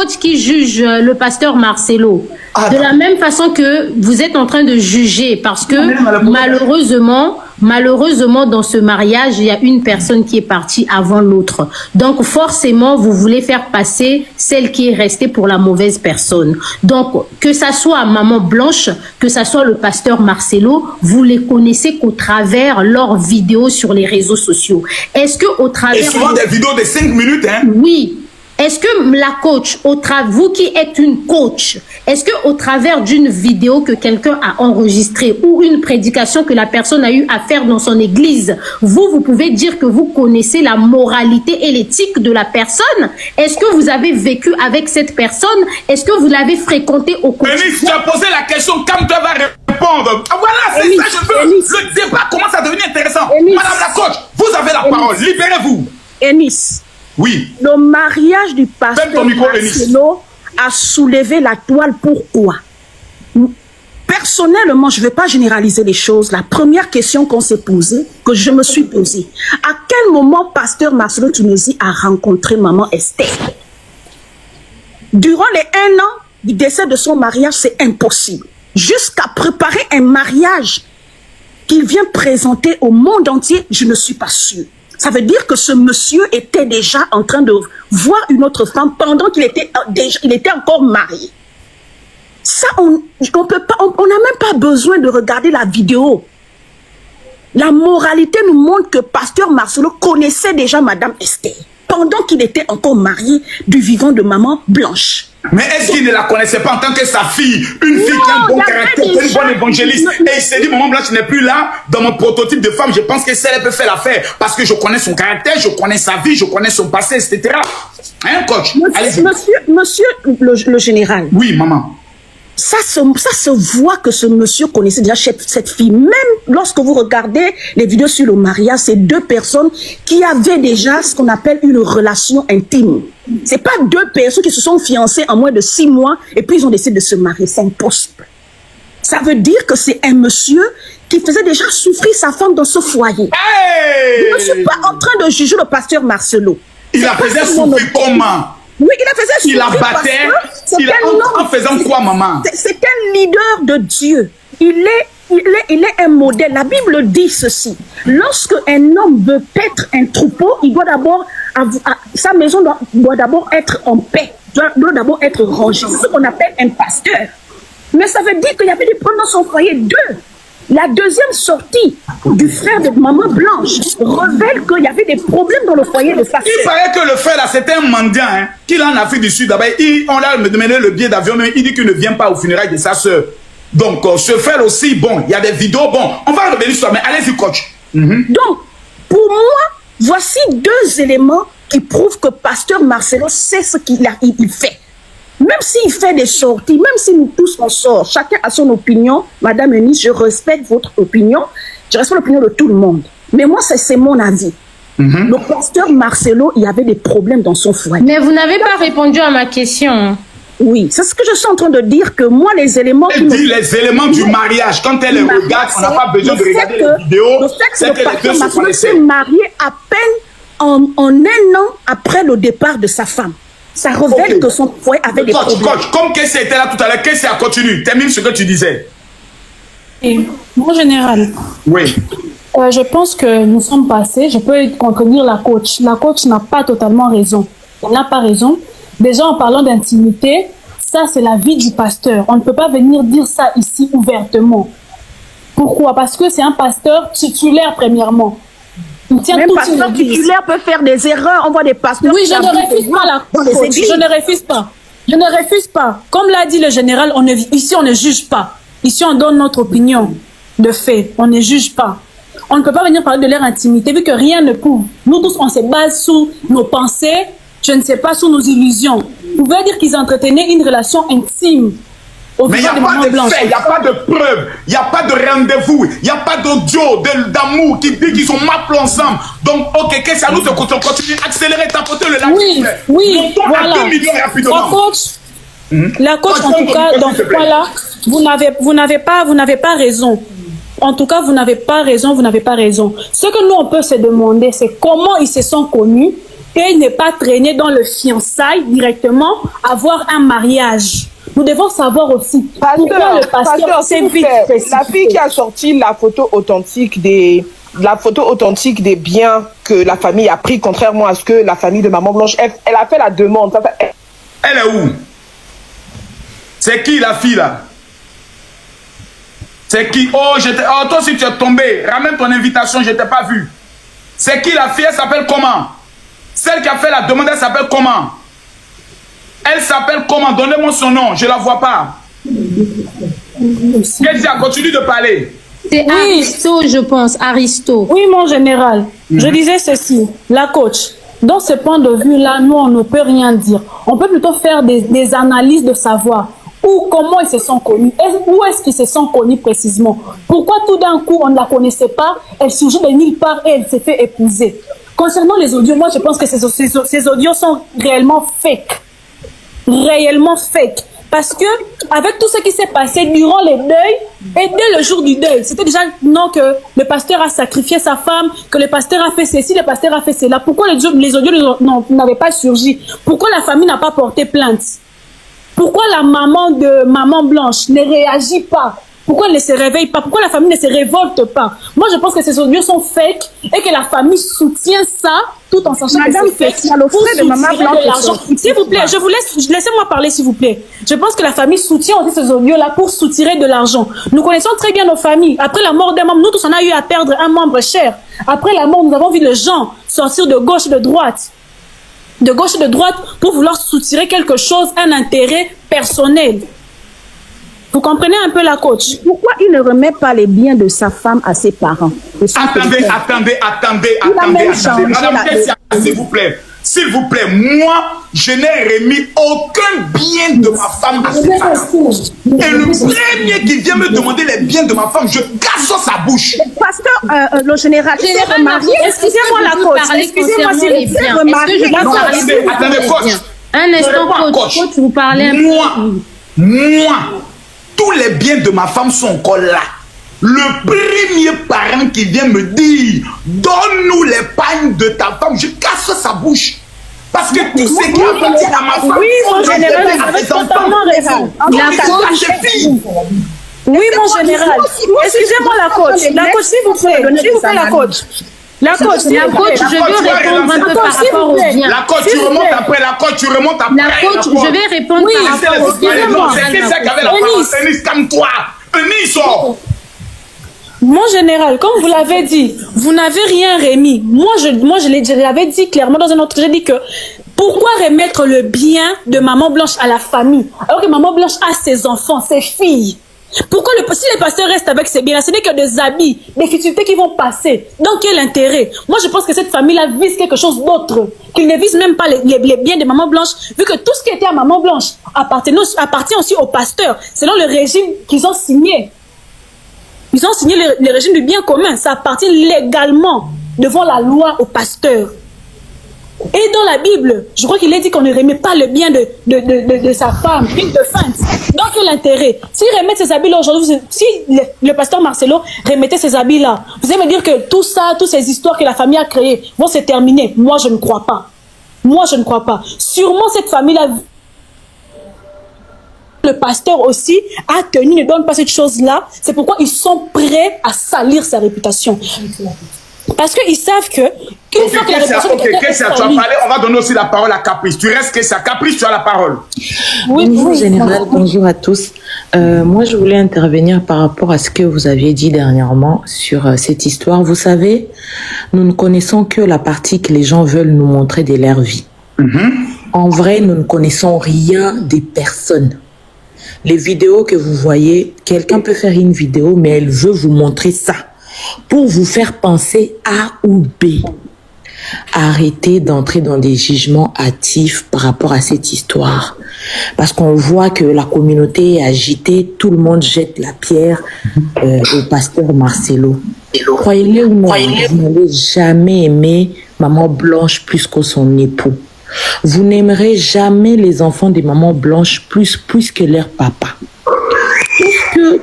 coach qui juge le pasteur Marcelo. De la même façon que vous êtes en train de juger, parce que malheureusement, dans ce mariage, il y a une personne qui est partie avant l'autre. Donc, forcément, vous voulez faire passer celle qui est restée pour la mauvaise personne. Donc, que ça soit Maman Blanche, que ça soit le pasteur Marcelo, vous les connaissez qu'au travers leurs vidéos sur les réseaux sociaux. Est-ce que au travers... Et souvent des vidéos de 5 minutes, hein? Oui. Est-ce que la coach, vous qui êtes une coach, est-ce que au travers d'une vidéo que quelqu'un a enregistrée ou une prédication que la personne a eu à faire dans son église, vous pouvez dire que vous connaissez la moralité et l'éthique de la personne? Est-ce que vous avez vécu avec cette personne? Est-ce que vous l'avez fréquentée au quotidien? Eunice, tu as posé la question, comme tu vas répondre. Ah, voilà, c'est ça, je veux. Le débat commence à devenir intéressant. Madame la coach, vous avez la parole, libérez-vous. Eunice. Oui. Le mariage du pasteur Marcelo a soulevé la toile. Pourquoi? Personnellement, je ne vais pas généraliser les choses. La première question qu'on s'est posée, que je me suis posée, à quel moment pasteur Marcelo Tunisi a rencontré maman Esther? Durant les 1 an du décès de son mariage, c'est impossible. Jusqu'à préparer un mariage qu'il vient présenter au monde entier, je ne suis pas sûre. Ça veut dire que ce monsieur était déjà en train de voir une autre femme pendant qu'il était encore marié. Ça, on n'a même pas besoin de regarder la vidéo. La moralité nous montre que pasteur Marcelo connaissait déjà Madame Esther pendant qu'il était encore marié du vivant de Maman Blanche. Mais est-ce qu'il ne la connaissait pas en tant que sa fille? Une fille qui a un bon caractère, une bonne évangéliste. Et il s'est dit, Maman Blanche n'est plus là dans mon prototype de femme. Je pense que celle, elle peut faire l'affaire. Parce que je connais son caractère, je connais sa vie, je connais son passé, etc. Hein, coach? Monsieur le général. Oui, maman. Ça se voit que ce monsieur connaissait déjà cette fille. Même lorsque vous regardez les vidéos sur le mariage, c'est 2 personnes qui avaient déjà ce qu'on appelle une relation intime. C'est pas 2 personnes qui se sont fiancées en moins de 6 mois et puis ils ont décidé de se marier. C'est impossible. Ça veut dire que c'est un monsieur qui faisait déjà souffrir sa femme dans ce foyer. Hey! Je ne suis pas en train de juger le pasteur Marcelo. Il la faisait souffrir comment? Oui, il la faisait souffrir. Il la battait. En faisant quoi, maman? C'est un leader de Dieu. Il est un modèle. La Bible dit ceci. Lorsque un homme veut paître un troupeau, il doit d'abord sa maison doit d'abord être en paix, doit d'abord être rangée. C'est ce qu'on appelle un pasteur. Mais ça veut dire qu'il y avait des problèmes dans son foyer. 2. La deuxième sortie du frère de Maman Blanche révèle qu'il y avait des problèmes dans le foyer de sa fille. Il paraît que le frère là, c'était un mendiant, hein, qu'il en Afrique du Sud. D'abord, on l'a demandé le billet d'avion, mais il dit qu'il ne vient pas au funérailles de sa soeur. Donc, ce frère aussi, bon, il y a des vidéos, bon, on va revenir sur ça, mais allez-y, coach. Donc, pour moi, voici 2 éléments qui prouvent que pasteur Marcelo sait ce qu'il fait. Même s'il fait des sorties, même si nous tous on sort, chacun a son opinion. Madame Eunice, je respecte votre opinion. Je respecte l'opinion de tout le monde. Mais moi, c'est mon avis. Le pasteur Marcelo, il y avait des problèmes dans son foyer. Mais vous n'avez pas répondu à ma question. Oui, c'est ce que je suis en train de dire, que moi, les éléments... Elle dit les éléments du mariage. Quand elle les regarde, on n'a pas besoin de regarder les vidéos. Le fait que le pasteur Marcelo s'est marié à peine en 1 an après le départ de sa femme. Ça révèle que son foyer avait des problèmes. Coach, comme Kessie était là tout à l'heure, Kessie a continué. Termine ce que tu disais. Et, mon général. Oui. Je pense que nous sommes passés. Je peux contredire la coach. La coach n'a pas totalement raison. Elle n'a pas raison. Déjà, en parlant d'intimité, ça, c'est la vie du pasteur. On ne peut pas venir dire ça ici ouvertement. Pourquoi? Parce que c'est un pasteur titulaire, premièrement. Même pasteur titulaire peut faire des erreurs. On voit des pasteurs... Oui, je ne refuse pas la coach. Je ne refuse pas. Je ne refuse pas. Comme l'a dit le général, ici, on ne juge pas. Ici, on donne notre opinion de fait. On ne juge pas. On ne peut pas venir parler de leur intimité vu que rien ne prouve. Nous tous, on se base sur nos pensées, je ne sais pas, sur nos illusions. Vous pouvez dire qu'ils entretenaient une relation intime. Mais il n'y a pas de fait, il n'y a pas de preuve, il n'y a pas de rendez-vous, il n'y a pas d'audio, d'amour qui dit qu'ils sont mappés ensemble. Donc, ok, qu'est-ce que ça nous continue, accélérer, tapoter le lac. Oui, voilà. À 2 millions rapidement. La coach, en tout cas, dans ce point-là, vous n'avez pas raison. En tout cas, vous n'avez pas raison. Ce que nous, on peut se demander, c'est comment ils se sont connus et ne pas traîner dans le fiançailles directement, avoir un mariage. Nous devons savoir aussi pourquoi le pasteur s'est vite précipité. La fille qui a sorti la photo authentique des biens que la famille a pris, contrairement à ce que la famille de Maman Blanche, elle a fait la demande. Elle est où? C'est qui la fille là? C'est qui? Oh, toi aussi tu es tombé. Ramène ton invitation, je ne t'ai pas vu. C'est qui la fille? Elle s'appelle comment? Celle qui a fait la demande, elle s'appelle comment? Elle s'appelle comment? Donnez-moi son nom, je ne la vois pas. Qu'est-ce continue de parler? C'est Aristo, je pense, Aristo. Oui, mon général. Je disais ceci, la coach. Dans ce point de vue-là, nous, on ne peut rien dire. On peut plutôt faire des analyses de savoir où, comment ils se sont connus, où est-ce qu'ils se sont connus précisément. Pourquoi tout d'un coup, on ne la connaissait pas, elle surgit de nulle part et elle s'est fait épouser. Concernant les audios, moi, je pense que ces audios sont réellement fake. Réellement fake. Parce que, avec tout ce qui s'est passé durant les deuils, et dès le jour du deuil, c'était déjà non que le pasteur a sacrifié sa femme, que le pasteur a fait ceci, le pasteur a fait cela. Pourquoi les audios n'avaient pas surgi? Pourquoi la famille n'a pas porté plainte? Pourquoi la maman de Maman Blanche ne réagit pas? Pourquoi elle ne se réveille pas? Pourquoi la famille ne se révolte pas? Moi, je pense que ces audios sont fake et que la famille soutient ça tout en sachant que c'est fake pour soutirer de l'argent. S'il vous plaît, laissez-moi parler, s'il vous plaît. Je pense que la famille soutient aussi ces audios-là pour soutirer de l'argent. Nous connaissons très bien nos familles. Après la mort d'un membre, nous tous, on a eu à perdre un membre cher. Après la mort, nous avons vu les gens sortir de gauche et de droite. De gauche et de droite pour vouloir soutirer quelque chose, un intérêt personnel. Vous comprenez un peu la coach? Pourquoi il ne remet pas les biens de sa femme à ses parents? Attendez. Madame Kessia, s'il vous plaît. S'il vous plaît, moi, je n'ai remis aucun bien de ma femme à ses parents. Et le premier qui vient me demander les biens de ma femme, je casse sa bouche. Pasteur, le général, excusez-moi la coach. Excusez-moi s'il vous plaît. Attendez, coach. Un instant, coach, vous parlez un peu. Moi, tous les biens de ma femme sont encore là. Le premier parent qui vient me dire donne-nous les pagnes de ta femme, je casse sa bouche. Parce que tout ce qui appartient à ma femme, oui, mon général, vous avez totalement raison. Oui, mon général. Excusez-moi la coach. La coach, s'il vous plaît. S'il vous plaît, la coach. La coach, je veux répondre un peu par rapport aux biens. La coach, tu remontes après. La coach, tu remontes après. La coach, je vais répondre par rapport aux biens. C'est ça qui avait la parole. Tennis, calme-toi. Tennis, sort. Mon général, comme vous l'avez dit, vous n'avez rien remis. Moi, je l'avais dit clairement dans un autre. J'ai dit que pourquoi remettre le bien de Maman Blanche à la famille alors que Maman Blanche a ses enfants, ses filles? Pourquoi si les pasteurs restent avec ces biens-là, ce n'est que des habits, des futilités qui vont passer. Donc, quel intérêt? Moi, je pense que cette famille-là vise quelque chose d'autre. Qu'ils ne visent même pas les biens de Maman Blanche, vu que tout ce qui était à Maman Blanche appartient aussi aux pasteurs, selon le régime qu'ils ont signé. Ils ont signé le régime du bien commun. Ça appartient légalement devant la loi aux pasteurs. Et dans la Bible, je crois qu'il est dit qu'on ne remet pas le bien de sa femme, une de feinte. Donc, quel intérêt? S'il remet ces habits-là aujourd'hui, si le pasteur Marcelo remettait ces habits-là, vous allez me dire que tout ça, toutes ces histoires que la famille a créées vont se terminer. Moi, je ne crois pas. Moi, je ne crois pas. Sûrement, cette famille-là, le pasteur aussi a tenu, ne donne pas cette chose-là. C'est pourquoi ils sont prêts à salir sa réputation. Parce qu'ils savent que... Kessia, tu as parlé, on va donner aussi la parole à Caprice. Tu restes Kessia. Caprice, tu as la parole. Oui, bonjour général, bonjour à tous. Moi, je voulais intervenir par rapport à ce que vous aviez dit dernièrement sur cette histoire. Vous savez, nous ne connaissons que la partie que les gens veulent nous montrer de leur vie. En vrai, nous ne connaissons rien des personnes. Les vidéos que vous voyez, quelqu'un peut faire une vidéo, mais elle veut vous montrer ça pour vous faire penser A ou B. Arrêtez d'entrer dans des jugements hâtifs par rapport à cette histoire. Parce qu'on voit que la communauté est agitée, tout le monde jette la pierre au pasteur Marcelo. Croyez-le ou non, vous n'allez jamais aimer Maman Blanche plus que son époux. Vous n'aimerez jamais les enfants de Maman Blanche plus que leur papa.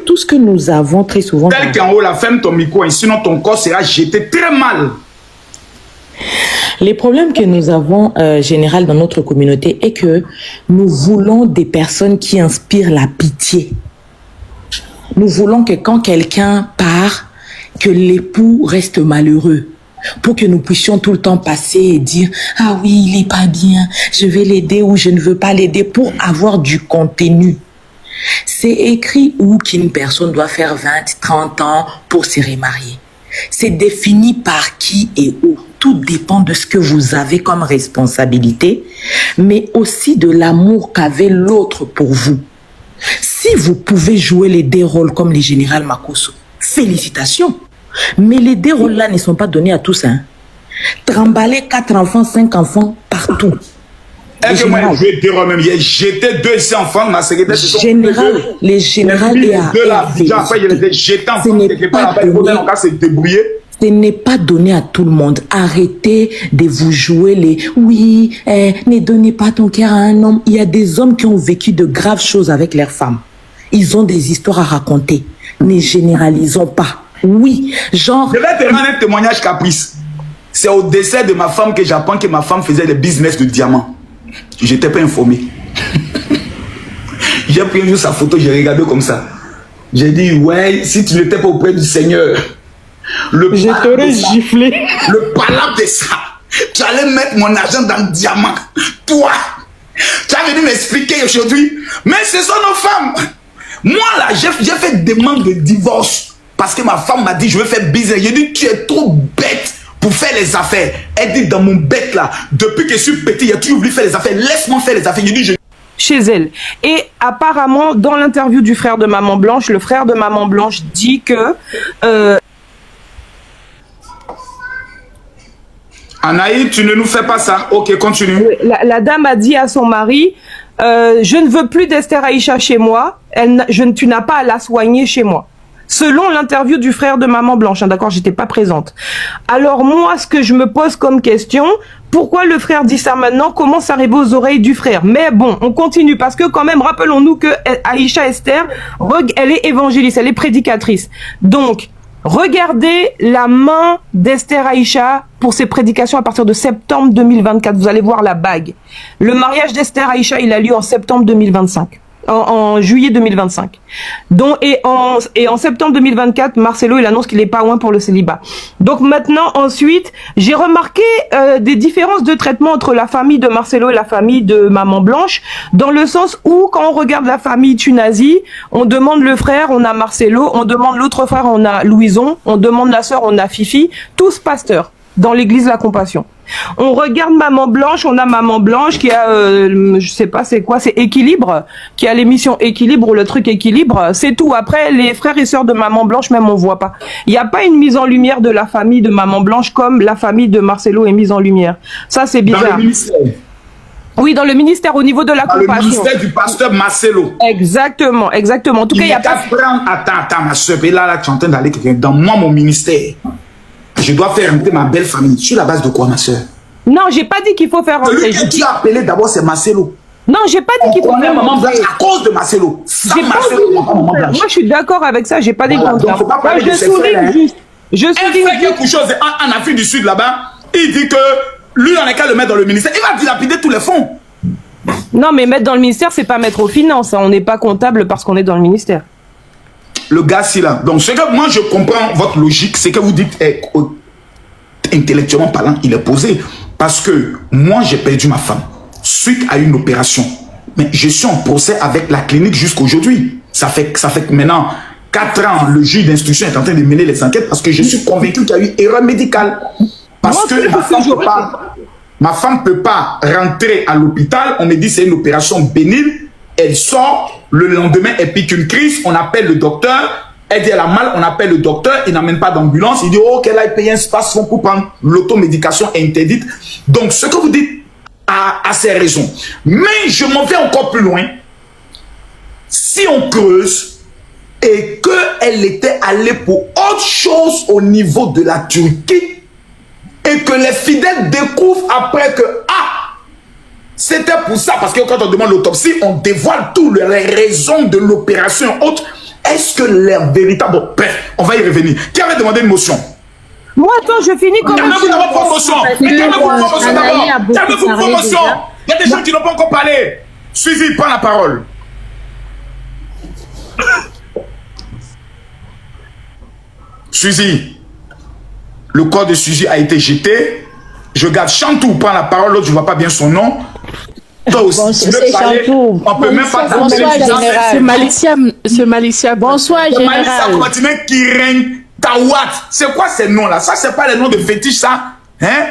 Tout ce que nous avons très souvent... Tel qu'en haut, la ferme ton micro, et sinon ton corps sera jeté très mal. Les problèmes que nous avons, général, dans notre communauté est que nous voulons des personnes qui inspirent la pitié. Nous voulons que quand quelqu'un part, que l'époux reste malheureux. Pour que nous puissions tout le temps passer et dire « Ah oui, il est pas bien, je vais l'aider ou je ne veux pas l'aider » pour avoir du contenu. C'est écrit où qu'une personne doit faire 20, 30 ans pour se remarier. C'est défini par qui et où. Tout dépend de ce que vous avez comme responsabilité, mais aussi de l'amour qu'avait l'autre pour vous. Si vous pouvez jouer les deux rôles comme les général Makosso, félicitations. Mais les deux rôles-là ne sont pas donnés à tous. Hein. Trimballer 4 enfants, 5 enfants partout. Est-ce que moi, je vais dire même, j'étais 2 enfants, ma secrétaire, les générales et après, je les ai jetés en France, quelque part, après, on va se débrouiller. Ce n'est pas donné à tout le monde. Arrêtez de vous jouer les « oui, ne donnez pas ton cœur à un homme ». Il y a des hommes qui ont vécu de graves choses avec leurs femmes. Ils ont des histoires à raconter. Ne généralisons pas. Oui, genre... Je vais te rendre un témoignage caprice. C'est au décès de ma femme que j'apprends que ma femme faisait des business de diamants. Je n'étais pas informé. J'ai pris un jour sa photo, j'ai regardé comme ça. J'ai dit, ouais, si tu n'étais pas auprès du Seigneur, je t'aurais giflé. Le palabre de ça, tu allais mettre mon argent dans le diamant. Toi, tu as venu m'expliquer aujourd'hui, mais ce sont nos femmes. Moi là, j'ai fait demande de divorce. Parce que ma femme m'a dit, je veux faire business. J'ai dit, tu es trop bête pour faire les affaires. Elle dit, dans mon bête là, depuis que je suis petit, il a toujours voulu faire les affaires. Laisse-moi faire les affaires. J'ai dit, chez elle. Et apparemment, dans l'interview du frère de Maman Blanche, le frère de Maman Blanche dit que... Anaï, tu ne nous fais pas ça. Ok, continue. La dame a dit à son mari, je ne veux plus d'Esther Aïcha chez moi. Tu n'as pas à la soigner chez moi. Selon l'interview du frère de Maman Blanche, hein, d'accord, j'étais pas présente. Alors moi, ce que je me pose comme question, pourquoi le frère dit ça maintenant? Comment ça arrive aux oreilles du frère? Mais bon, on continue parce que quand même, rappelons-nous que Aïcha Esther, elle est évangéliste, elle est prédicatrice. Donc, regardez la main d'Esther Aïcha pour ses prédications à partir de septembre 2024. Vous allez voir la bague. Le mariage d'Esther Aïcha, il a lieu en septembre 2025. En juillet 2025. Donc, et en septembre 2024, Marcelo, il annonce qu'il est pas loin pour le célibat. Donc maintenant, ensuite, j'ai remarqué des différences de traitement entre la famille de Marcelo et la famille de Maman Blanche, dans le sens où, quand on regarde la famille Tunazi, on demande le frère, on a Marcelo, on demande l'autre frère, on a Louison, on demande la sœur, on a Fifi, tous pasteurs dans l'église La Compassion. On regarde Maman Blanche, on a Maman Blanche qui a, je sais pas c'est quoi, c'est Équilibre, qui a l'émission Équilibre ou le truc Équilibre, c'est tout. Après, les frères et sœurs de Maman Blanche, même on voit pas. Il n'y a pas une mise en lumière de la famille de Maman Blanche comme la famille de Marcelo est mise en lumière. Ça, c'est bizarre. Dans le ministère. Oui, dans le ministère, au niveau de la compassion. Le ministère du pasteur Marcelo. Exactement, exactement. En tout cas, il y a pas... Attends, ma soeur, et là, tu es en train d'aller dans moi, mon ministère. Je dois faire rentrer ma belle famille. Sur la base de quoi, ma soeur? Non, j'ai pas dit qu'il faut faire rentrer. Celui que tu as appelé d'abord, c'est Marcelo. Non, j'ai pas dit qu'il faut faire Maman Blanche à cause de Marcelo. Moi, je suis d'accord avec ça. J'ai pas dit voilà, donc, faut pas parler de ses frères, juste. Je suis fait quelque chose en Afrique du Sud là-bas. Il dit que lui, on n'a qu'à le mettre dans le ministère. Il va dilapider tous les fonds. Non, mais mettre dans le ministère, c'est pas mettre aux finances. Hein. On n'est pas comptable parce qu'on est dans le ministère. Le gars, c'est là. Donc, ce que moi, je comprends votre logique, c'est que vous dites, intellectuellement parlant, il est posé. Parce que moi, j'ai perdu ma femme suite à une opération. Mais je suis en procès avec la clinique jusqu'aujourd'hui. Ça fait maintenant 4 ans, le juge d'instruction est en train de mener les enquêtes parce que je suis convaincu qu'il y a eu erreur médicale. Parce que ma femme ne peut pas rentrer à l'hôpital. On me dit c'est une opération bénigne. Elle sort, le lendemain, elle pique une crise. On appelle le docteur. Elle dit elle a mal, on appelle le docteur. Il n'amène pas d'ambulance. Il dit oh, qu'elle aille payer un espace pour prendre. L'automédication est interdite. Donc, ce que vous dites a ses raisons. Mais je m'en vais encore plus loin. Si on creuse et qu'elle était allée pour autre chose au niveau de la Turquie et que les fidèles découvrent après que c'était pour ça, parce que quand on demande l'autopsie, on dévoile toutes les raisons de l'opération et autres. Est-ce que les véritables... Bref, on va y revenir. Qui avait demandé une motion? Moi, attends, je finis comme Calmez-vous d'abord, promotion. Mais calmez-vous, promotion d'abord. Calmez-vous, promotion. Il y a des gens qui n'ont pas encore parlé. Suzy, prends la parole. Suzy, le corps de Suzy a été jeté. Je garde Chantou, prends la parole, l'autre je ne vois pas bien son nom. Toi aussi, bon, tu veux parler, on peut même pas bonsoir, général. C'est Malicia. Bonsoir, général. Malicia qui règne Tawat. C'est quoi ces noms-là? Ça, c'est pas les noms de fétiches, ça? Hein?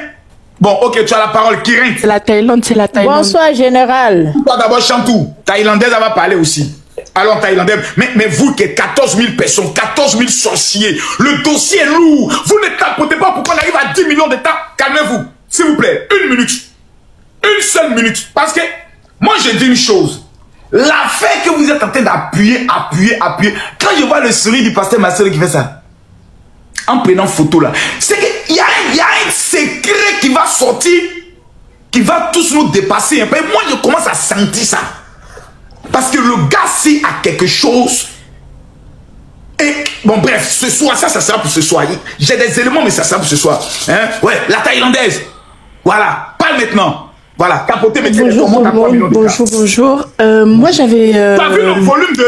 Bon, ok, tu as la parole. Kirin. C'est la Thaïlande. Bonsoir, général. Toi d'abord, Chantou. Thaïlandaise, elle va parler aussi. Alors, Thaïlandais, mais vous qui êtes 14 000 personnes, 14 000 sorciers, le dossier est lourd. Vous ne tapotez pas pour qu'on arrive à 10 millions d'États. Calmez-vous, s'il vous plaît. 1 minute. Une seule minute. Parce que moi, je dis une chose. L'affaire que vous êtes en train d'appuyer. Quand je vois le sourire du pasteur Marcel qui fait ça, en prenant photo là, c'est qu'il y a un secret qui va sortir, qui va tous nous dépasser. Et moi, je commence à sentir ça. Parce que le gars, s'il a quelque chose. Et bon, bref, ce soir, ça sera pour ce soir. J'ai des éléments, mais ça sera pour ce soir. Hein? Ouais, la thaïlandaise. Voilà, parle maintenant. Voilà, capoter, mais bonjour. Moi, j'avais. Tu as vu le volume de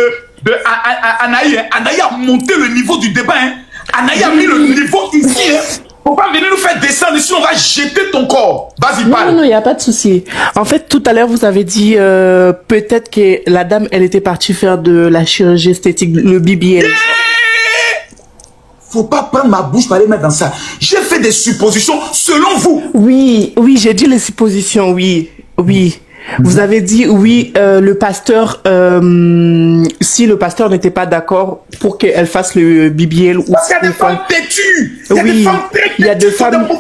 Anaï, hein? Anaï a monté le niveau du débat. Hein? Anaï a mis le niveau ici. Hein? Faut pas venir nous faire descendre ici, on va jeter ton corps. Vas-y, parle. Non, il n'y a pas de souci. En fait, tout à l'heure, vous avez dit peut-être que la dame, elle était partie faire de la chirurgie esthétique, le BBL. Faut pas prendre ma bouche pour aller mettre dans ça. J'ai fait des suppositions selon vous. Oui, j'ai dit les suppositions, oui. Vous avez dit, oui, le pasteur, si le pasteur n'était pas d'accord pour qu'elle fasse le BBL ou... Parce qu'il y a des femmes têtues. Il y a des femmes très têtues. Il y a des femmes... Faut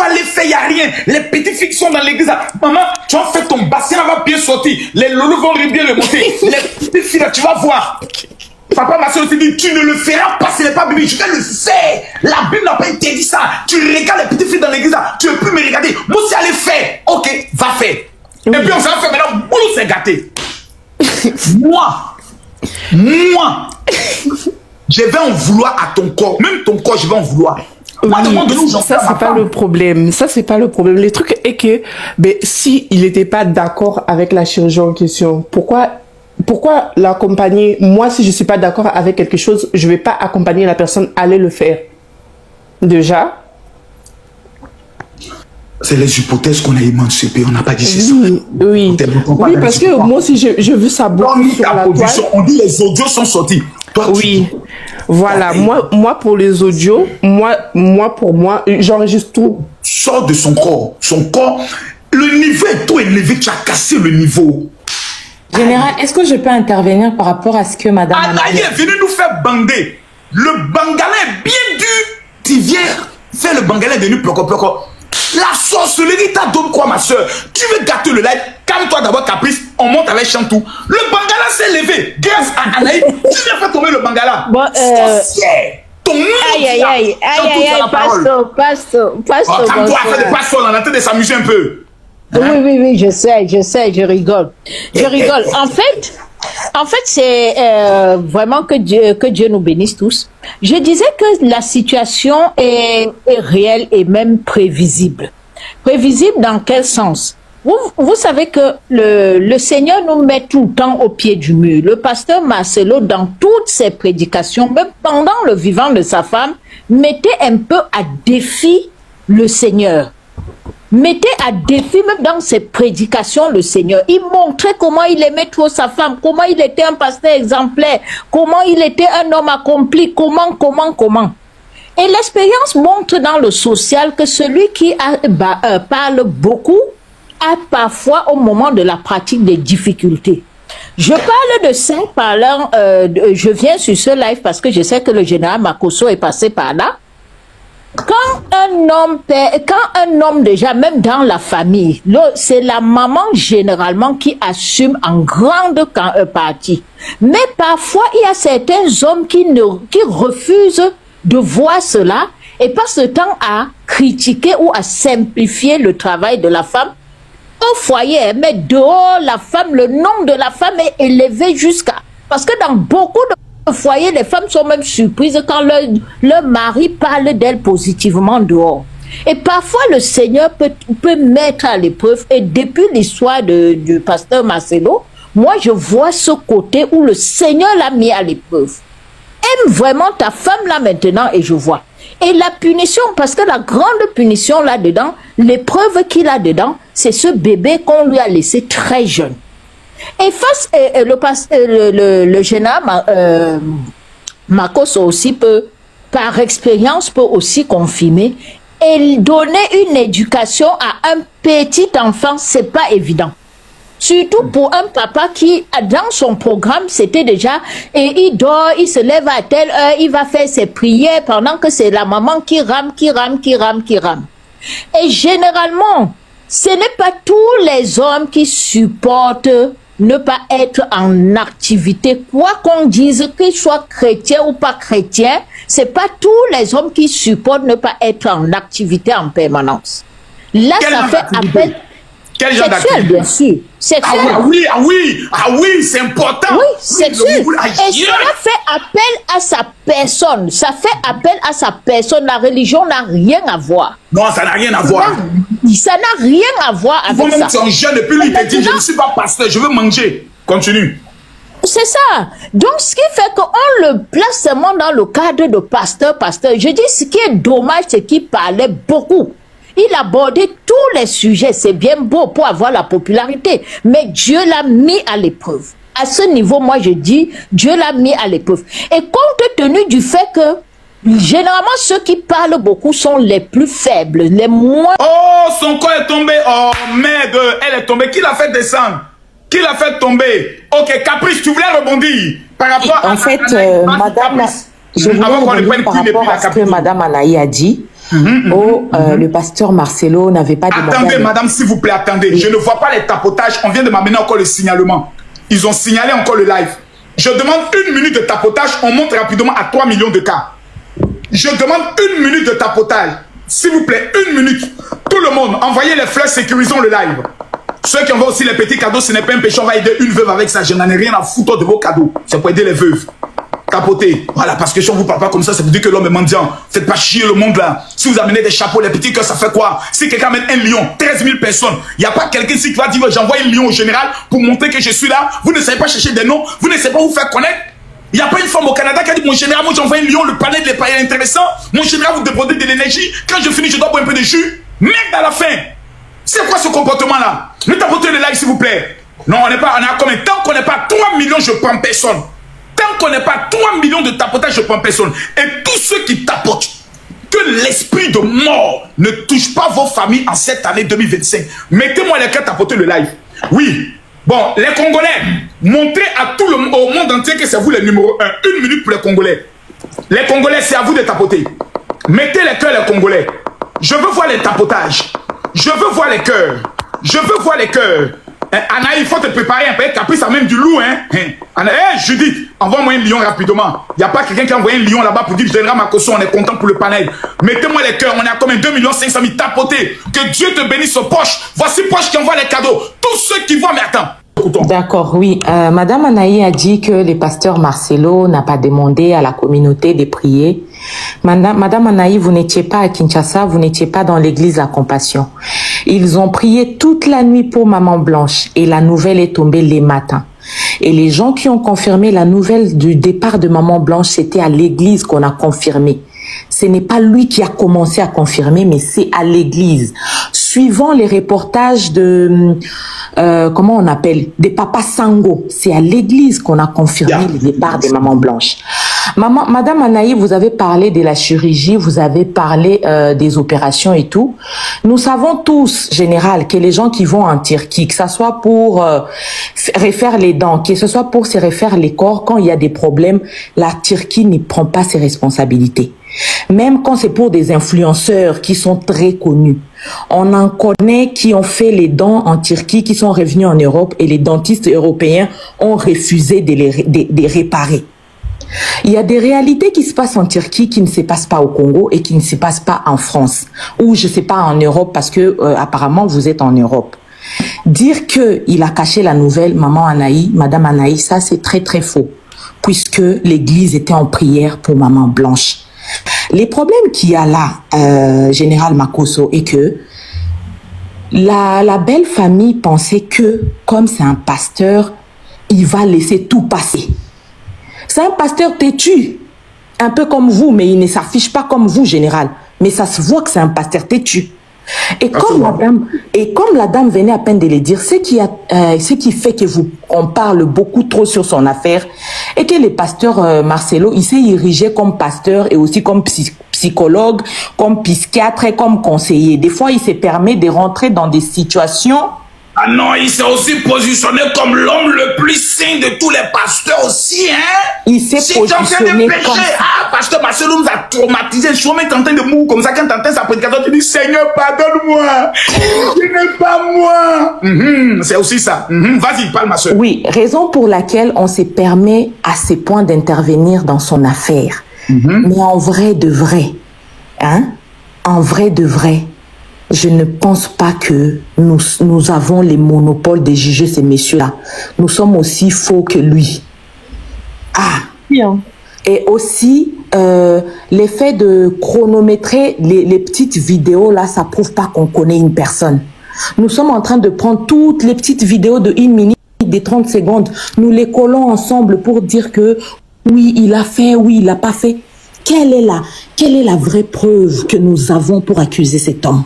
aller faire, il n'y a rien. Les petites filles qui sont dans l'église, maman, tu vas faire ton bassin, elle va bien sortir. Les loulous vont bien remonter. Les petites filles, là, tu vas voir. Papa, ma soeur te dit, tu ne le feras pas, ce n'est pas biblique. Je vais le faire. La Bible n'a pas interdit ça. Tu regardes les petites filles dans l'église, tu ne peux plus me regarder. Moi, si elle est fait, ok, va faire. Oui. Et puis on s'en fait maintenant, boulot c'est gâté. moi, je vais en vouloir à ton corps. Même ton corps, je vais en vouloir. Moi, oui, ça, c'est pas le problème. Ça, c'est pas le problème. Le truc est que, ben, si il n'était pas d'accord avec la chirurgie en question, pourquoi l'accompagner? Moi, si je suis pas d'accord avec quelque chose, je vais pas accompagner la personne à aller le faire. Déjà. C'est les hypothèses qu'on a émancipées, on n'a pas dit c'est ça. Oui, parce que moi aussi, j'ai vu ça beaucoup sur la toile. On dit les audios sont sortis. Toi, oui, voilà. Moi, pour les audios, pour moi, j'enregistre tout. Sors de son corps. Son corps, le niveau est trop élevé, tu as cassé le niveau. Général, est-ce que je peux intervenir par rapport à ce que madame... Anaï est venue nous faire bander. Le bangalais est bien dur. Tu viens faire le bangalais de nous ploko. La sorcellerie t'a donné quoi, ma soeur? Tu veux gâter le live? Calme-toi d'abord, Caprice. On monte avec Chantou. Le bangala s'est levé. Grâce à Anaï, tu viens faire tomber le bangala. Bon, sorcière. Ton nom. Aïe, pasteur. Calme-toi, fais des pastords, on est en train de s'amuser un peu. Hein? Oui, je sais, je rigole. En fait, c'est vraiment que Dieu nous bénisse tous. Je disais que la situation est réelle et même prévisible. Prévisible dans quel sens? Vous savez que le Seigneur nous met tout le temps au pied du mur. Le pasteur Marcelo, dans toutes ses prédications, même pendant le vivant de sa femme, mettait un peu à défi le Seigneur. Mettez à défi même dans ses prédications le Seigneur. Il montrait comment il aimait trop sa femme, comment il était un pasteur exemplaire, comment il était un homme accompli, comment. Et l'expérience montre dans le social que celui qui parle beaucoup a parfois au moment de la pratique des difficultés. Je parle de ça je viens sur ce live parce que je sais que le général Makosso est passé par là. Quand un homme déjà, même dans la famille, c'est la maman généralement qui assume en grande partie. Mais parfois, il y a certains hommes qui refusent de voir cela et passent le temps à critiquer ou à simplifier le travail de la femme au foyer. Mais dehors, la femme, le nom de la femme est élevé jusqu'à... Parce que dans beaucoup de au foyer, les femmes sont même surprises quand leur mari parle d'elles positivement dehors. Et parfois, le Seigneur peut mettre à l'épreuve. Et depuis l'histoire du pasteur Marcelo, moi, je vois ce côté où le Seigneur l'a mis à l'épreuve. Aime vraiment ta femme là maintenant, et je vois. Et la punition, parce que la grande punition là-dedans, l'épreuve qu'il a dedans, c'est ce bébé qu'on lui a laissé très jeune. Et face, le général Marcos aussi peut, par expérience, peut aussi confirmer. Et donner une éducation à un petit enfant, c'est pas évident. Surtout pour un papa qui, dans son programme, c'était déjà, et il dort, il se lève à telle heure, il va faire ses prières pendant que c'est la maman qui rame. Et généralement, ce n'est pas tous les hommes qui supportent ne pas être en activité, quoi qu'on dise, qu'ils soient chrétiens ou pas chrétiens, c'est pas tous les hommes qui supportent ne pas être en activité en permanence. Là, ça fait appel sexuel, bien sûr. Sexuel. Ah oui, c'est important. Oui, sexuel. Et cela fait appel à sa personne. Ça fait appel à sa personne. La religion n'a rien à voir. Non, ça n'a rien à voir. Ça n'a rien à voir avec ça. Moi-même, c'est un jeune, et puis lui, il te dit, je ne suis pas pasteur, je veux manger. Continue. C'est ça. Donc, ce qui fait qu'on le place seulement dans le cadre de pasteur. Je dis, ce qui est dommage, c'est qu'il parlait beaucoup. Il abordait tous les sujets. C'est bien beau pour avoir la popularité. Mais Dieu l'a mis à l'épreuve. À ce niveau, moi, je dis, Dieu l'a mis à l'épreuve. Et compte tenu du fait que, généralement, ceux qui parlent beaucoup sont les plus faibles, les moins... Oh, son corps est tombé. Oh, merde, elle est tombée. Qui l'a fait descendre? Qui l'a fait tomber? Ok, Caprice, tu voulais rebondir par rapport à... En fait, madame, je voulais rebondir par rapport à ce que madame Anaï a dit. Le pasteur Marcelo n'avait pas demandé... Attendez, madame, s'il vous plaît, attendez. Oui. Je ne vois pas les tapotages. On vient de m'amener encore le signalement. Ils ont signalé encore le live. Je demande 1 minute de tapotage. On monte rapidement à 3 millions de cas. Je demande 1 minute de tapotage. S'il vous plaît, 1 minute. Tout le monde, envoyez les fleurs, sécurisons le live. Ceux qui envoient aussi les petits cadeaux, ce n'est pas un péché. On va aider une veuve avec ça. Je n'en ai rien à foutre de vos cadeaux. C'est pour aider les veuves. Capoter. Voilà, parce que si on vous parle pas comme ça veut dire que l'homme est mendiant. Faites pas chier le monde là. Si vous amenez des chapeaux, les petits cœurs, ça fait quoi? Si quelqu'un amène 1 lion, 13 000 personnes, il n'y a pas quelqu'un ici qui va dire j'envoie 1 lion au général pour montrer que je suis là. Vous ne savez pas chercher des noms, vous ne savez pas vous faire connaître. Il n'y a pas une femme au Canada qui a dit mon général, moi j'envoie 1 lion, le panel des païens intéressant. Mon général, vous dépendez de l'énergie. Quand je finis, je dois boire un peu de jus. Merde à la fin. C'est quoi ce comportement là? Ne tapotez le live s'il vous plaît. Non, on est à combien? Tant qu'on n'est pas 3 millions, je prends personne. Tant qu'on n'est pas 3 millions de tapotage, je prends personne. Et tous ceux qui tapotent, que l'esprit de mort ne touche pas vos familles en cette année 2025. Mettez-moi les cas tapoter le live. Oui. Bon, les Congolais, montrez à tout le monde, au monde entier que c'est vous les numéros 1. 1 minute pour les Congolais. Les Congolais, c'est à vous de tapoter. Mettez les cœurs, les Congolais. Je veux voir les tapotages. Je veux voir les cœurs. Je veux voir les cœurs. Anaï, il faut te préparer un peu. Caprice a même du loup, hein. Judith, envoie-moi 1 lion rapidement. Il n'y a pas quelqu'un qui a envoyé 1 lion là-bas pour dire je donnerai ma caution, on est content pour le panel. Mettez-moi les cœurs, on est à combien? 2 500 000 tapotés. Que Dieu te bénisse aux poches. Voici poche qui envoie les cadeaux. Tous ceux qui voient, mais attends. D'accord, oui. Madame Anaï a dit que le pasteur Marcelo n'a pas demandé à la communauté de prier. Madame Anaï, vous n'étiez pas à Kinshasa, vous n'étiez pas dans l'église La Compassion. Ils ont prié toute la nuit pour Maman Blanche et la nouvelle est tombée les matins. Et les gens qui ont confirmé la nouvelle du départ de Maman Blanche, c'était à l'église qu'on a confirmé. Ce n'est pas lui qui a commencé à confirmer, mais c'est à l'église. Suivant les reportages de, comment on appelle, des papas Sango, c'est à l'église qu'on a confirmé le départ de Maman Blanche. Madame Anaï, vous avez parlé de la chirurgie, vous avez parlé des opérations et tout. Nous savons tous, général, que les gens qui vont en Turquie, que ce soit pour refaire les dents, que ce soit pour se refaire les corps, quand il y a des problèmes, la Turquie ne prend pas ses responsabilités. Même quand c'est pour des influenceurs qui sont très connus. On en connaît qui ont fait les dents en Turquie, qui sont revenus en Europe et les dentistes européens ont refusé de les réparer. Il y a des réalités qui se passent en Turquie qui ne se passent pas au Congo et qui ne se passent pas en France ou je sais pas en Europe parce que apparemment vous êtes en Europe. Dire que il a caché la nouvelle Madame Anaï, ça c'est très très faux. puisque l'église était en prière pour Maman Blanche. Les problèmes qu'il y a là, Général Makosso, est que la belle famille pensait que, comme c'est un pasteur, il va laisser tout passer. C'est un pasteur têtu, un peu comme vous, mais il ne s'affiche pas comme vous, Général. Mais ça se voit que c'est un pasteur têtu. Et comme la dame venait à peine de le dire, ce qui fait que on parle beaucoup trop sur son affaire, et que le pasteur Marcelo, il s'est érigé comme pasteur et aussi comme psychologue, comme psychiatre et comme conseiller. Des fois, il se permet de rentrer dans des situations. Ah non, il s'est aussi positionné comme l'homme le plus saint de tous les pasteurs aussi, hein. Il s'est positionné comme... Ah, pasteur Marcelo nous a traumatisé. Je suis même tenté de mourir comme ça. Quand tu entends sa prédication, tu dis, Seigneur, pardonne-moi. Ce n'est pas moi. C'est aussi ça. Vas-y, parle, ma soeur. Oui, raison pour laquelle on se permet à ces points d'intervenir dans son affaire. Mais en vrai de vrai, hein, en vrai de vrai, je ne pense pas que nous avons les monopoles de juger ces messieurs-là. Nous sommes aussi faux que lui. Ah. Bien. Et aussi, l'effet de chronométrer les petites vidéos, là, ça prouve pas qu'on connaît une personne. Nous sommes en train de prendre toutes les petites vidéos de 1 minute, des 30 secondes. Nous les collons ensemble pour dire que oui, il a fait, oui, il n'a pas fait. Quelle est la vraie preuve que nous avons pour accuser cet homme?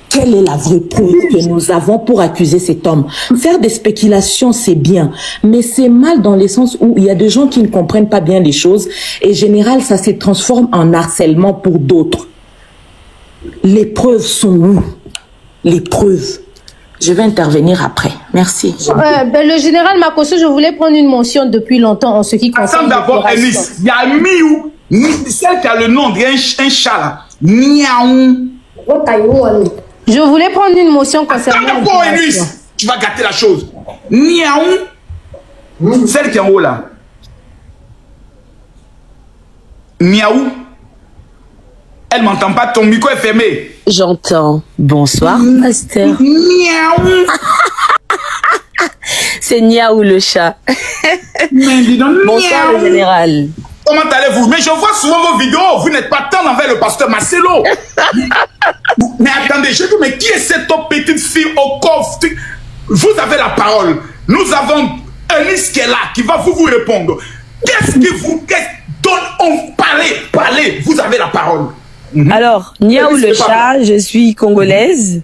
Quelle est la vraie preuve que nous avons pour accuser cet homme? Faire des spéculations, c'est bien, mais c'est mal dans le sens où il y a des gens qui ne comprennent pas bien les choses et en général, ça se transforme en harcèlement pour d'autres. Les preuves sont où? Les preuves. Je vais intervenir après. Merci. Le général Makosso, je voulais prendre une mention depuis longtemps en ce qui concerne... Attends d'abord, Enis. Il y a Miou, celle qui a le nom d'un chat là. Miaou. Je voulais prendre une motion concernant... Attends d'abord, Enis. Tu vas gâter la chose. Miaou. Celle qui est en haut là. Miaou. Elle m'entend pas, ton micro est fermé. J'entends. Bonsoir, pasteur. Miaou. C'est Niaou le chat. Mais dis donc, bonsoir le général. Comment allez-vous? Mais je vois souvent vos vidéos, vous n'êtes pas tendre envers le pasteur Marcelo. Mais attendez, je dis, mais qui est cette petite fille au coffre? Vous avez la parole. Nous avons Eunice qui est là, qui va vous répondre. Qu'est-ce que vous... Parlez, vous avez la parole. Alors, Niaou le chat, je suis congolaise.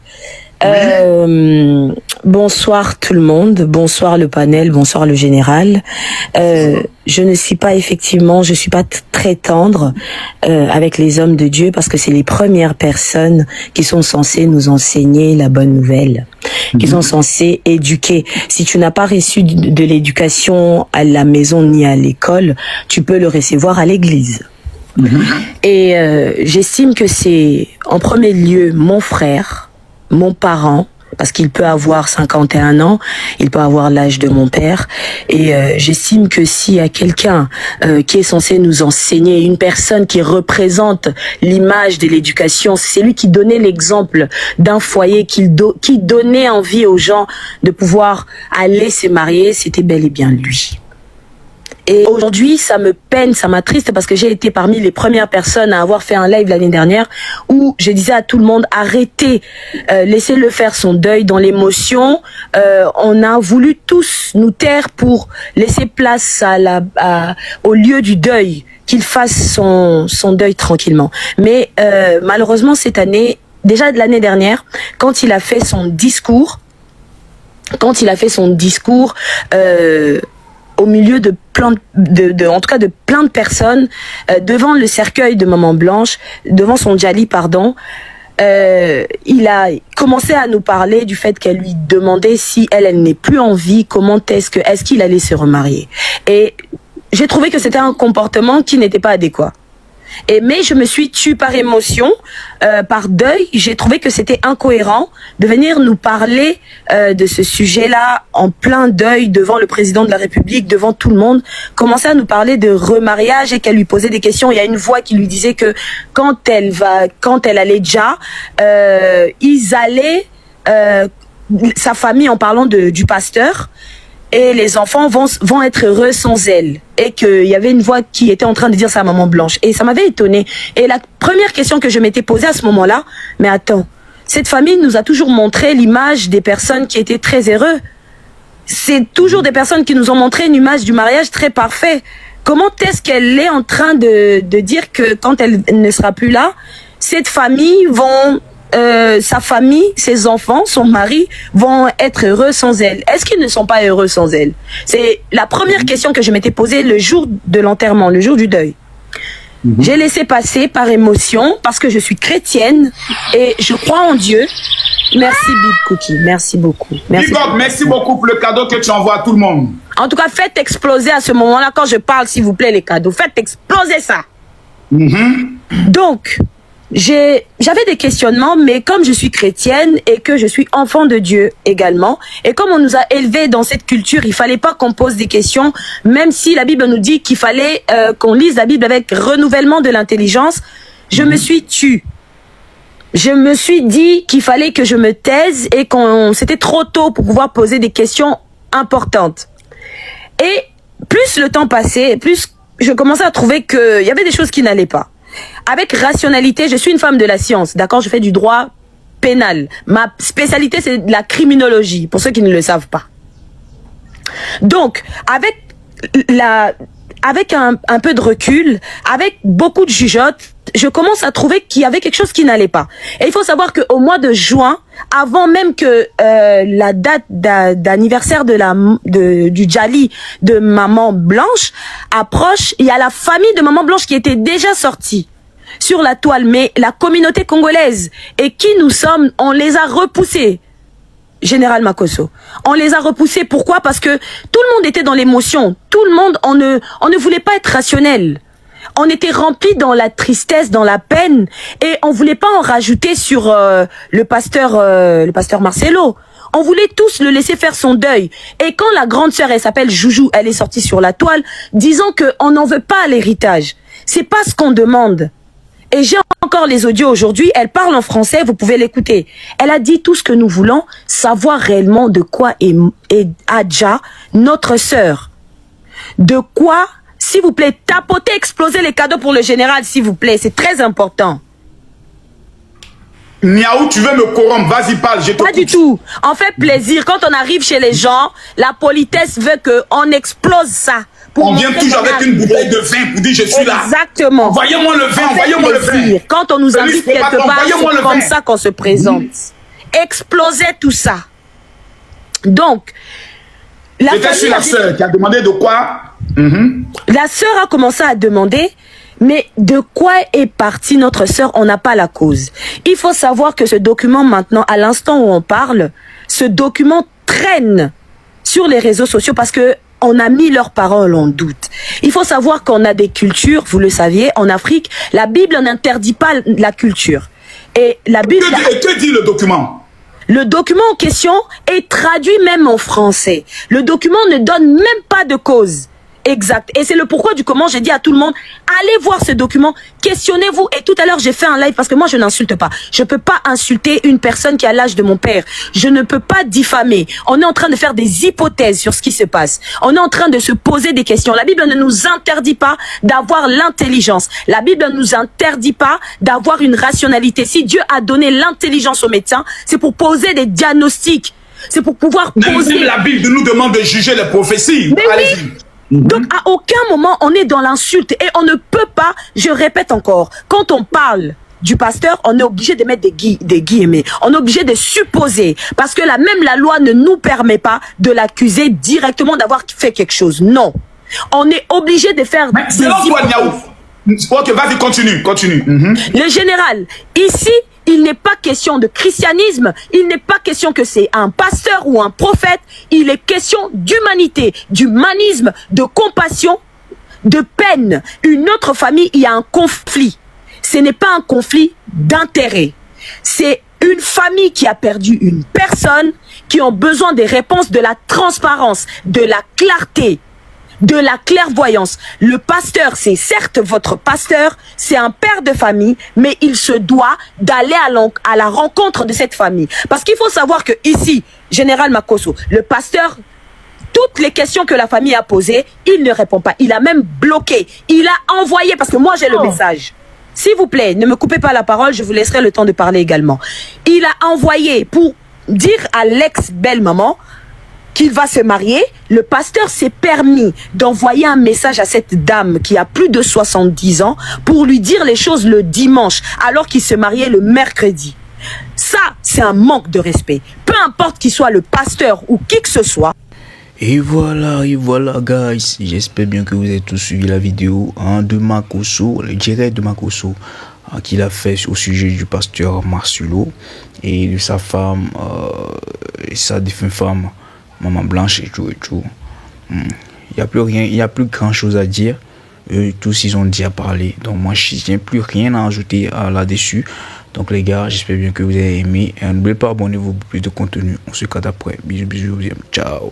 Bonsoir tout le monde, bonsoir le panel, bonsoir le général. Je ne suis pas effectivement, je suis pas très tendre avec les hommes de Dieu parce que c'est les premières personnes qui sont censées nous enseigner la bonne nouvelle, qui sont censées éduquer. Si tu n'as pas reçu de l'éducation à la maison ni à l'école, tu peux le recevoir à l'église. Et j'estime que c'est en premier lieu mon frère, mon parent, parce qu'il peut avoir 51 ans, il peut avoir l'âge de mon père, et j'estime que s'il y a quelqu'un qui est censé nous enseigner, une personne qui représente l'image de l'éducation, c'est lui qui donnait l'exemple d'un foyer, qui donnait envie aux gens de pouvoir aller se marier, c'était bel et bien lui. Et aujourd'hui, ça me peine, ça m'attriste parce que j'ai été parmi les premières personnes à avoir fait un live l'année dernière où je disais à tout le monde, arrêtez, laissez-le faire son deuil dans l'émotion. On a voulu tous nous taire pour laisser place au lieu du deuil, qu'il fasse son deuil tranquillement. Mais malheureusement, cette année, déjà de l'année dernière, quand il a fait son discours, au milieu de plein de personnes, devant le cercueil de Maman Blanche, devant son djali, pardon, il a commencé à nous parler du fait qu'elle lui demandait si elle n'est plus en vie, est-ce qu'il allait se remarier. Et j'ai trouvé que c'était un comportement qui n'était pas adéquat. Mais je me suis tue par émotion, par deuil. J'ai trouvé que c'était incohérent de venir nous parler de ce sujet-là en plein deuil devant le président de la République, devant tout le monde. Commencer à nous parler de remariage et qu'elle lui posait des questions. Il y a une voix qui lui disait que quand elle allait déjà, ils allaient, sa famille, en parlant du pasteur, et les enfants vont être heureux sans elle. Et qu'il y avait une voix qui était en train de dire ça à Maman Blanche. Et ça m'avait étonnée. Et la première question que je m'étais posée à ce moment-là, mais attends, cette famille nous a toujours montré l'image des personnes qui étaient très heureuses. C'est toujours des personnes qui nous ont montré une image du mariage très parfait. Comment est-ce qu'elle est en train de dire que quand elle ne sera plus là, cette famille sa famille, ses enfants, son mari vont être heureux sans elle? Est-ce qu'ils ne sont pas heureux sans elle? C'est la première question que je m'étais posée le jour de l'enterrement, le jour du deuil. J'ai laissé passer par émotion parce que je suis chrétienne et je crois en Dieu. Merci Big Cookie, merci beaucoup. Merci beaucoup pour le cadeau que tu envoies à tout le monde. En tout cas, faites exploser à ce moment-là quand je parle, s'il vous plaît, les cadeaux. Faites exploser ça. Donc, j'avais des questionnements, mais comme je suis chrétienne et que je suis enfant de Dieu également, et comme on nous a élevés dans cette culture, il fallait pas qu'on pose des questions, même si la Bible nous dit qu'il fallait qu'on lise la Bible avec renouvellement de l'intelligence, je me suis tue. Je me suis dit qu'il fallait que je me taise et c'était trop tôt pour pouvoir poser des questions importantes. Et plus le temps passait, plus je commençais à trouver qu'il y avait des choses qui n'allaient pas. Avec rationalité, je suis une femme de la science, d'accord? Je fais du droit pénal. Ma spécialité, c'est de la criminologie, pour ceux qui ne le savent pas. Donc, avec un peu de recul, avec beaucoup de jugeote, je commence à trouver qu'il y avait quelque chose qui n'allait pas. Et il faut savoir qu'au mois de juin, avant même que la date d'anniversaire du Djali de Maman Blanche approche, il y a la famille de Maman Blanche qui était déjà sortie sur la toile, mais la communauté congolaise et qui nous sommes, on les a repoussés. Général Makosso. On les a repoussés. Pourquoi? Parce que tout le monde était dans l'émotion. Tout le monde, on ne voulait pas être rationnel. On était remplis dans la tristesse, dans la peine, et on voulait pas en rajouter sur le pasteur Marcelo. On voulait tous le laisser faire son deuil. Et quand la grande sœur, elle s'appelle Joujou, elle est sortie sur la toile, disant que on n'en veut pas l'héritage. C'est pas ce qu'on demande. Et j'ai encore les audios aujourd'hui, elle parle en français, vous pouvez l'écouter. Elle a dit tout ce que nous voulons, savoir réellement de quoi est Adja, notre sœur. De quoi, s'il vous plaît, tapotez, explosez les cadeaux pour le général, s'il vous plaît, c'est très important. Niaou, tu veux me corrompre, vas-y parle, je te Pas du tout. On fait plaisir, quand on arrive chez les gens, la politesse veut qu'on explose ça. On vient toujours avec une bouteille de vin pour dire je suis là. Exactement. Envoyez-moi le vin, envoyez-moi le vin. Quand on nous invite quelque part, c'est comme ça qu'on se présente. Explosez tout ça. Donc, c'était sur la sœur qui a demandé de quoi. La sœur a commencé à demander, mais de quoi est partie notre sœur? On n'a pas la cause. Il faut savoir que ce document maintenant, à l'instant où on parle, ce document traîne sur les réseaux sociaux parce que on a mis leurs paroles en doute. Il faut savoir qu'on a des cultures, vous le saviez, en Afrique, la Bible n'interdit pas la culture. Et la Bible... Que dit le document? Le document en question est traduit même en français. Le document ne donne même pas de cause. Exact. Et c'est le pourquoi du comment j'ai dit à tout le monde, allez voir ce document, questionnez-vous. Et tout à l'heure, j'ai fait un live parce que moi, je n'insulte pas. Je peux pas insulter une personne qui a l'âge de mon père. Je ne peux pas diffamer. On est en train de faire des hypothèses sur ce qui se passe. On est en train de se poser des questions. La Bible ne nous interdit pas d'avoir l'intelligence. La Bible ne nous interdit pas d'avoir une rationalité. Si Dieu a donné l'intelligence aux médecins, c'est pour poser des diagnostics. C'est pour pouvoir poser... Même la Bible nous demande de juger les prophéties. Allez-y. Donc, à aucun moment, on est dans l'insulte. Et on ne peut pas, je répète encore, quand on parle du pasteur, on est obligé de mettre des guillemets. On est obligé de supposer. Parce que même la loi ne nous permet pas de l'accuser directement d'avoir fait quelque chose. Non. On est obligé de faire des hypothèses. Ok, vas-y, continue. Le général, ici, il n'est pas question de christianisme, il n'est pas question que c'est un pasteur ou un prophète, il est question d'humanité, d'humanisme, de compassion, de peine. Une autre famille, il y a un conflit. Ce n'est pas un conflit d'intérêt. C'est une famille qui a perdu une personne, qui ont besoin des réponses, de la transparence, de la clarté, de la clairvoyance. Le pasteur, c'est certes votre pasteur, c'est un père de famille, mais il se doit d'aller à la rencontre de cette famille. Parce qu'il faut savoir que ici, Général Makosso, le pasteur Toutes les questions que la famille a posées, il ne répond pas. Il a même bloqué. Il a envoyé, parce que moi j'ai le message. S'il vous plaît, ne me coupez pas la parole, je vous laisserai le temps de parler également. Il a envoyé pour dire à l'ex-belle-maman qu'il va se marier. Le pasteur s'est permis d'envoyer un message à cette dame qui a plus de 70 ans pour lui dire les choses le dimanche, alors qu'il se mariait le mercredi. Ça, c'est un manque de respect. Peu importe qu'il soit le pasteur ou qui que ce soit. Et voilà, guys. J'espère bien que vous avez tous suivi la vidéo de Makosso, le direct de Makosso, qu'il a fait au sujet du pasteur Marcelo et de sa femme, sa défunte femme, Maman Blanche et tout. Il n'y a plus rien, il n'y a plus grand chose à dire. Eux, tous ils ont dit à parler. Donc moi, je n'ai plus rien à ajouter là-dessus. Donc les gars, j'espère bien que vous avez aimé. N'oubliez pas, abonnez-vous pour plus de contenu. On se capte après. Bisous, ciao.